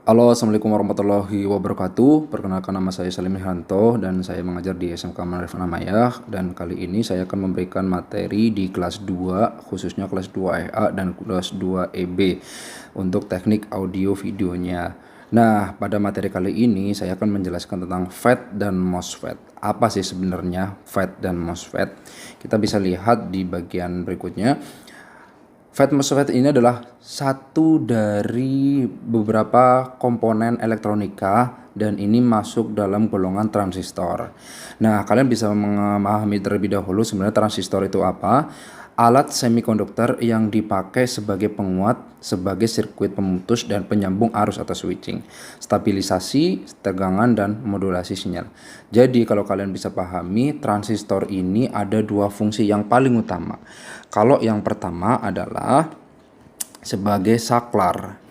Halo, Assalamualaikum warahmatullahi wabarakatuh. Perkenalkan, nama saya Salim Hanto dan saya mengajar di SMK Manarif Anamayah. Dan kali ini saya akan memberikan materi di kelas 2, khususnya kelas 2 EA dan kelas 2 EB untuk teknik audio videonya. Nah, pada materi kali ini saya akan menjelaskan tentang FET dan MOSFET. Apa sih sebenarnya FET dan MOSFET? Kita bisa lihat di bagian berikutnya. FET MOSFET ini adalah satu dari beberapa komponen elektronika dan ini masuk dalam golongan transistor. Nah, kalian bisa memahami terlebih dahulu sebenarnya transistor itu apa. Alat semikonduktor yang dipakai sebagai penguat, sebagai sirkuit pemutus dan penyambung arus atau switching, stabilisasi, tegangan, dan modulasi sinyal. Jadi kalau kalian bisa pahami, transistor ini ada dua fungsi yang paling utama. Kalau yang pertama adalah sebagai saklar.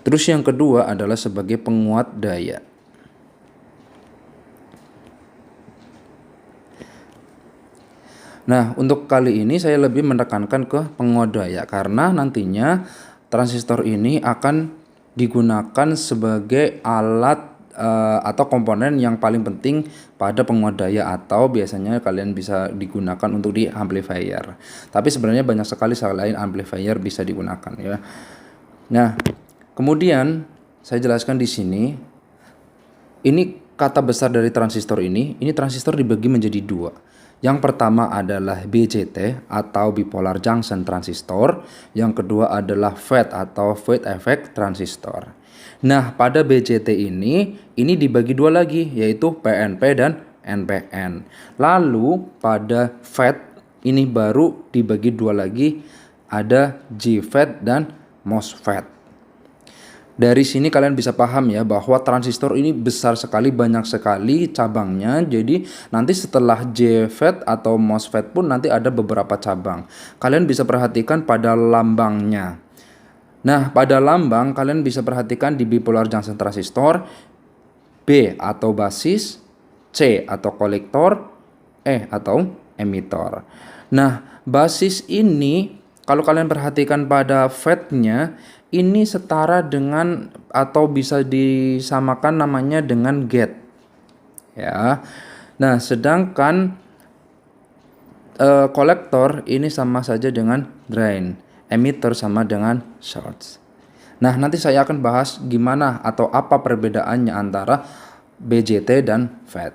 Terus yang kedua adalah sebagai penguat daya. Nah, untuk kali ini saya lebih menekankan ke penguat daya karena nantinya transistor ini akan digunakan sebagai alat atau komponen yang paling penting pada penguat daya, atau biasanya kalian bisa digunakan untuk di amplifier. Tapi sebenarnya banyak sekali selain amplifier bisa digunakan ya. Nah, kemudian saya jelaskan di sini. Ini kata besar dari transistor ini transistor dibagi menjadi dua. Yang pertama adalah BJT atau bipolar junction transistor, yang kedua adalah FET atau phase effect transistor. Nah, pada BJT ini dibagi dua lagi, yaitu PNP dan NPN. Lalu pada FET ini baru dibagi dua lagi, ada JFET dan MOSFET. Dari sini kalian bisa paham ya bahwa transistor ini besar sekali, banyak sekali cabangnya. Jadi nanti setelah JFET atau MOSFET pun nanti ada beberapa cabang. Kalian bisa perhatikan pada lambangnya. Nah, pada lambang kalian bisa perhatikan di bipolar junction transistor, B atau basis, C atau kolektor, E atau emitor. Nah, basis ini kalau kalian perhatikan pada FET-nya ini setara dengan atau bisa disamakan namanya dengan gate. Ya. Nah, sedangkan kolektor ini sama saja dengan drain, emitter sama dengan source. Nah, nanti saya akan bahas gimana atau apa perbedaannya antara BJT dan FET.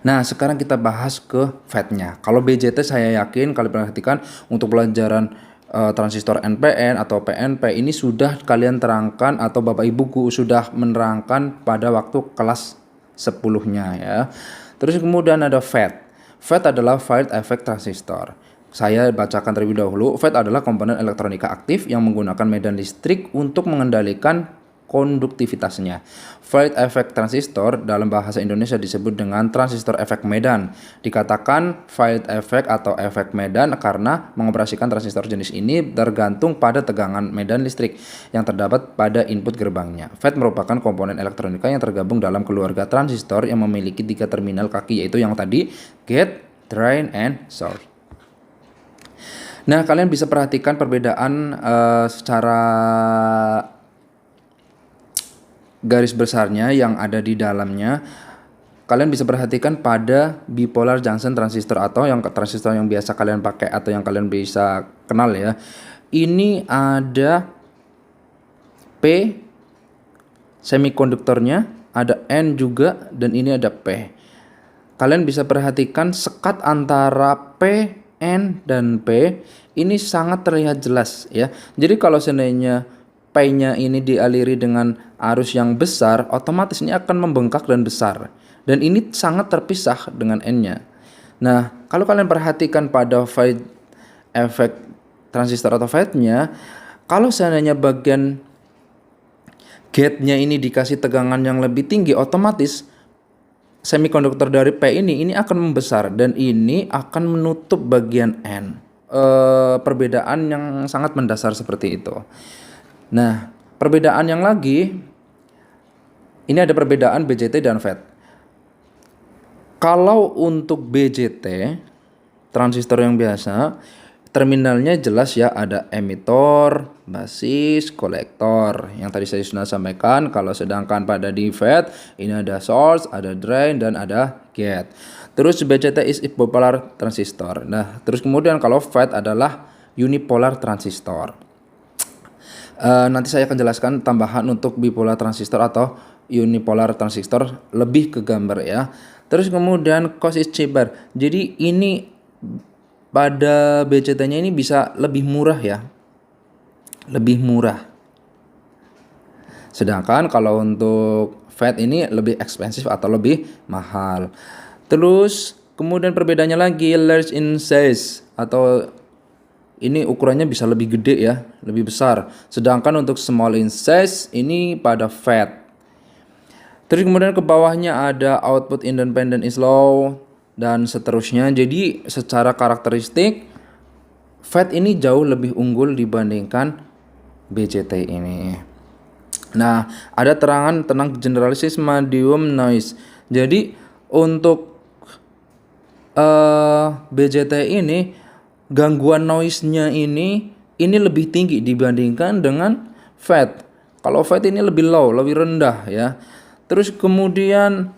Nah, sekarang kita bahas ke FET-nya. Kalau BJT saya yakin kalian perhatikan untuk pelajaran transistor NPN atau PNP ini sudah kalian terangkan atau Bapak Ibuku sudah menerangkan pada waktu kelas 10-nya ya. Terus kemudian ada FET. FET adalah phase effect transistor. Saya bacakan terlebih dahulu. FET adalah komponen elektronika aktif yang menggunakan medan listrik untuk mengendalikan konduktivitasnya. Phase effect transistor dalam bahasa Indonesia disebut dengan transistor efek medan. Dikatakan phase effect atau efek medan karena mengoperasikan transistor jenis ini tergantung pada tegangan medan listrik yang terdapat pada input gerbangnya. FET merupakan komponen elektronika yang tergabung dalam keluarga transistor yang memiliki 3 terminal kaki, yaitu yang tadi gate, drain, and source. Nah, kalian bisa perhatikan perbedaan secara garis besarnya yang ada di dalamnya. Kalian bisa perhatikan pada bipolar junction transistor atau yang transistor yang biasa kalian pakai atau yang kalian bisa kenal ya. Ini ada P semikonduktornya, ada N juga, dan ini ada P. Kalian bisa perhatikan sekat antara P, N, dan P ini sangat terlihat jelas ya. Jadi kalau seandainya P-nya ini dialiri dengan arus yang besar, otomatis ini akan membengkak dan besar. Dan ini sangat terpisah dengan N-nya. Nah, kalau kalian perhatikan pada phase effect transistor atau FET-nya, kalau seandainya bagian gate-nya ini dikasih tegangan yang lebih tinggi, otomatis semikonduktor dari P ini akan membesar dan ini akan menutup bagian N. Perbedaan yang sangat mendasar seperti itu. Nah, perbedaan yang lagi, ini ada perbedaan BJT dan FET. Kalau untuk BJT, transistor yang biasa, terminalnya jelas ya, ada emitor, basis, kolektor. Yang tadi saya sudah sampaikan. Kalau sedangkan pada di FET ini ada source, ada drain, dan ada gate. Terus BCT is bipolar transistor. Nah, terus kemudian kalau FET adalah unipolar transistor. Nanti saya akan jelaskan tambahan untuk bipolar transistor atau unipolar transistor lebih ke gambar ya. Terus kemudian cost is cheaper. Jadi ini pada BCT-nya ini bisa lebih murah ya. Lebih murah. Sedangkan kalau untuk FET ini lebih ekspensif atau lebih mahal. Terus kemudian perbedaannya lagi large in size atau ini ukurannya bisa lebih gede ya, lebih besar. Sedangkan untuk small in size ini pada FET. Terus kemudian ke bawahnya ada output independent is low dan seterusnya. Jadi secara karakteristik FET ini jauh lebih unggul dibandingkan BCT ini. Nah, ada terangan tentang generalisis medium noise. Jadi untuk BCT ini gangguan noise-nya ini lebih tinggi dibandingkan dengan FET. Kalau FET ini lebih low, lebih rendah ya. Terus kemudian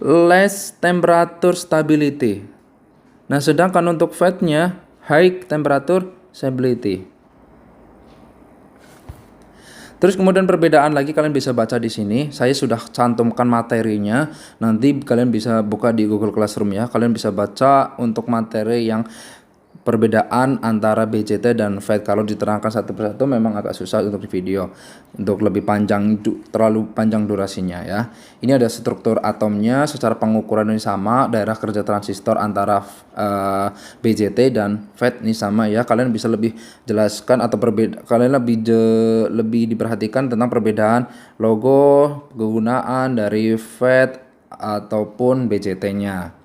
less temperature stability. Nah, sedangkan untuk FET-nya high temperature stability. Terus kemudian perbedaan lagi kalian bisa baca di sini. Saya sudah cantumkan materinya. Nanti kalian bisa buka di Google Classroom ya. Kalian bisa baca untuk materi yang perbedaan antara BCT dan FET. Kalau diterangkan satu persatu memang agak susah untuk di video. Untuk lebih panjang, terlalu panjang durasinya ya. Ini ada struktur atomnya, secara pengukuran ini sama, daerah kerja transistor antara BCT dan FET ini sama ya. Kalian bisa lebih jelaskan atau kalian lebih diperhatikan tentang perbedaan logo, kegunaan dari FET ataupun BCT-nya.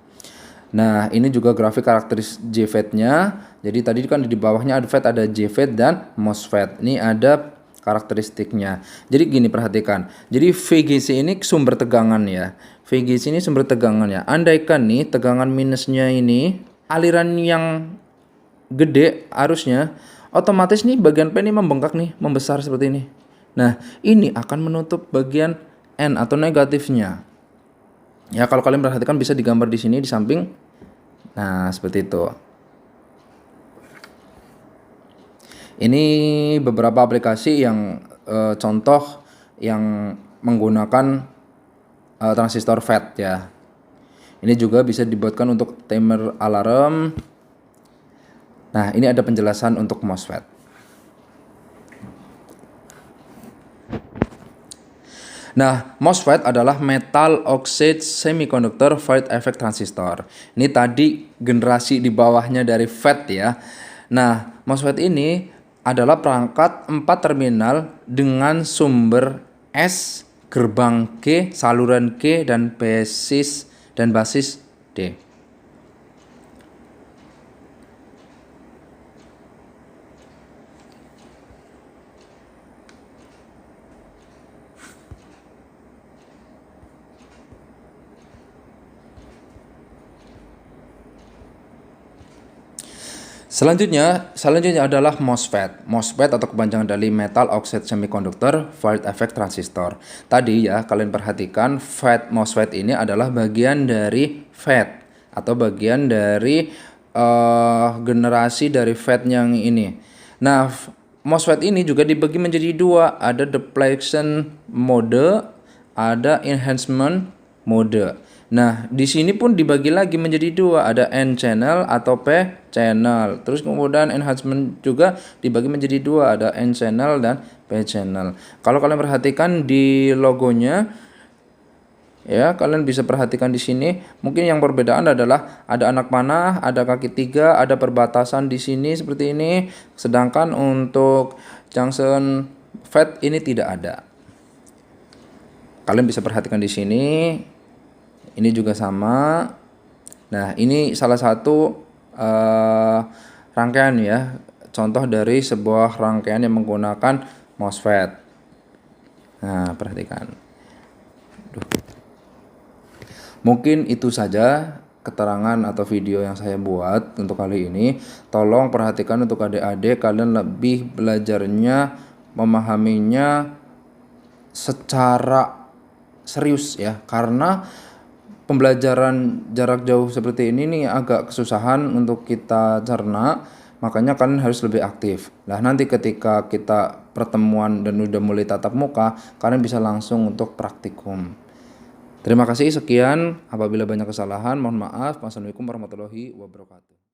Nah, ini juga grafik karakteristik JFET-nya. Jadi tadi kan di bawahnya ada FET, ada JFET dan MOSFET. Ini ada karakteristiknya. Jadi gini, perhatikan. Jadi VGC ini sumber tegangan ya. VGC ini sumber tegangan ya. Andaikan nih tegangan minusnya ini aliran yang gede arusnya, otomatis nih bagian P ini membengkak nih, membesar seperti ini. Nah, ini akan menutup bagian N atau negatifnya. Ya, kalau kalian perhatikan bisa digambar di sini di samping. Nah, seperti itu. Ini beberapa aplikasi yang contoh yang menggunakan transistor FET ya. Ini juga bisa dibuatkan untuk timer alarm. Nah, ini ada penjelasan untuk MOSFET. Nah, MOSFET adalah metal oxide semiconductor void effect transistor. Ini tadi generasi di bawahnya dari FET ya. Nah, MOSFET ini adalah perangkat 4 terminal dengan sumber S, gerbang G, saluran G, dan basis D. Selanjutnya adalah MOSFET. MOSFET atau kepanjangan dari Metal Oxide Semiconductor Void Effect Transistor. Tadi ya kalian perhatikan FET MOSFET ini adalah bagian dari FET atau bagian dari generasi dari FET yang ini. Nah, MOSFET ini juga dibagi menjadi dua, ada depletion mode, ada enhancement mode. Nah, di sini pun dibagi lagi menjadi dua, ada N channel atau P channel. Terus kemudian enhancement juga dibagi menjadi dua, ada N channel dan P channel. Kalau kalian perhatikan di logonya, ya kalian bisa perhatikan di sini. Mungkin yang perbedaan adalah ada anak panah, ada kaki 3, ada perbatasan di sini seperti ini. Sedangkan untuk junction FET ini tidak ada. Kalian bisa perhatikan di sini. Ini juga sama. Nah, ini salah satu rangkaian ya. Contoh dari sebuah rangkaian yang menggunakan MOSFET. Nah, perhatikan. Mungkin itu saja keterangan atau video yang saya buat untuk kali ini, tolong perhatikan untuk adik-adik, kalian lebih belajarnya, memahaminya secara serius ya, karena pembelajaran jarak jauh seperti ini nih agak kesusahan untuk kita cerna, makanya kalian harus lebih aktif. Nah, nanti ketika kita pertemuan dan udah mulai tatap muka, kalian bisa langsung untuk praktikum. Terima kasih, sekian. Apabila banyak kesalahan, mohon maaf. Wassalamualaikum warahmatullahi wabarakatuh.